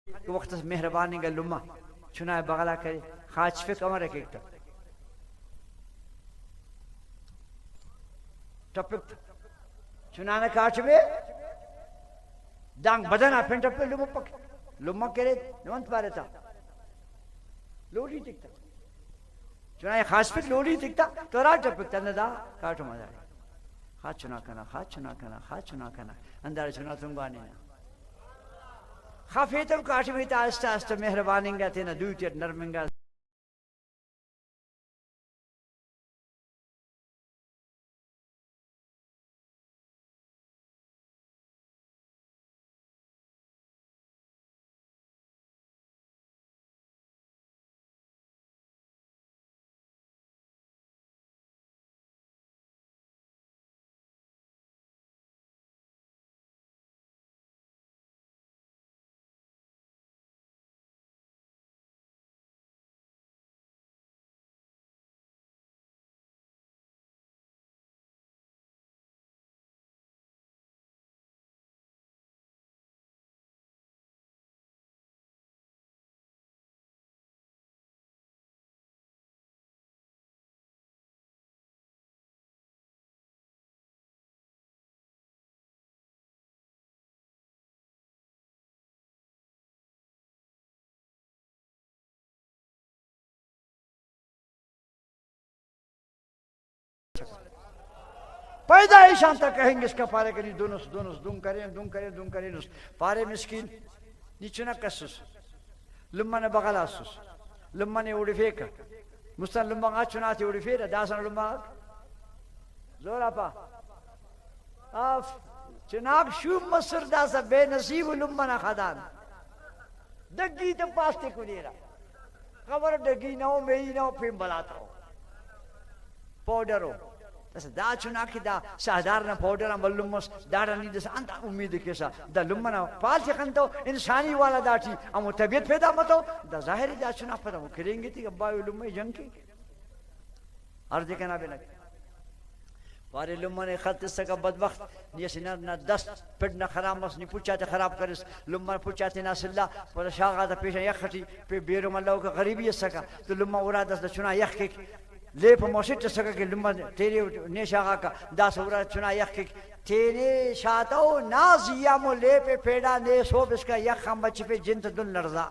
वक्त मेहरबानी का लुम्मा चुना बगला करे खाच पे कमर एक टपिक चुनाने काट में दांग बदन आप टपे लुम्मा करे नवंत पारे था लोली टिकता चुनाए खास पे लोली टिकता तो रात टपिक तन्नदा काटो मजा हाथ चुना करना अंदर चुना तुम गाने ना खाफेतम काटमेता आस्ता आस्ता मेहरबानिंगा थे ना दूटे नरमिंगा पैदाइशां तक कहेंगे इसका पारे करी दोनों दुम करें पारे मिस्किन निचुना कसुस लुम्मा ने बगलासुस लुम्मा ने उड़ी फेंक मुस्तान लुम्मा आचुना थी उड़ी फेंक दासन लुम्मा जोरा पा आफ चुनाक शुभ मसर दासा बेनसीब लुम्मा ना खादान दगी तो पास्ते को लेरा खबर दगी ना हो मेरी ना हो फिर बलाता हो पाउडरो तस दा चुना की दा साधारण पाउडर मल्लुमस दाड़ा नी दस अंत उम्मीद के सा दा लुम्मना पाल से कंतो इंसानी वाला दाठी हम तबीयत पैदा मतो दा जाहिर दा चुना पर हम करेंगे थी अब्बा लुम्मे जंग की अर्ज कहना बिना वारे लुम्मा ने खत सका बदबख्त ये सिना ना 10 फिट ना खराब मस नी पूछाते खराब करस लुम्मा पूछाते ना सल्ला पर शागा दा पेश यखटी पे बेरो मल्लाह का गरीबी सका तो लुम्मा उरा दस चुना यख के ले पमोसिट सका के लुम्मा तेरे नेशागा का दास उरा चुना यख के तेरे शातो नाजिया मो ले पे पेड़ा ने सोब इसका यख हम बच्चे पे जिंत दुन लरजा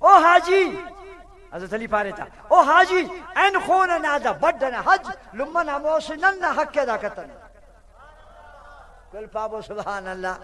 ओ हाजी हज़रत अली पारे था ओ हाजी एन खोन नादा बड्डना हज लुम्मा नामोस नन्ना हक अदा कतन कल पाबो सुभान अल्लाह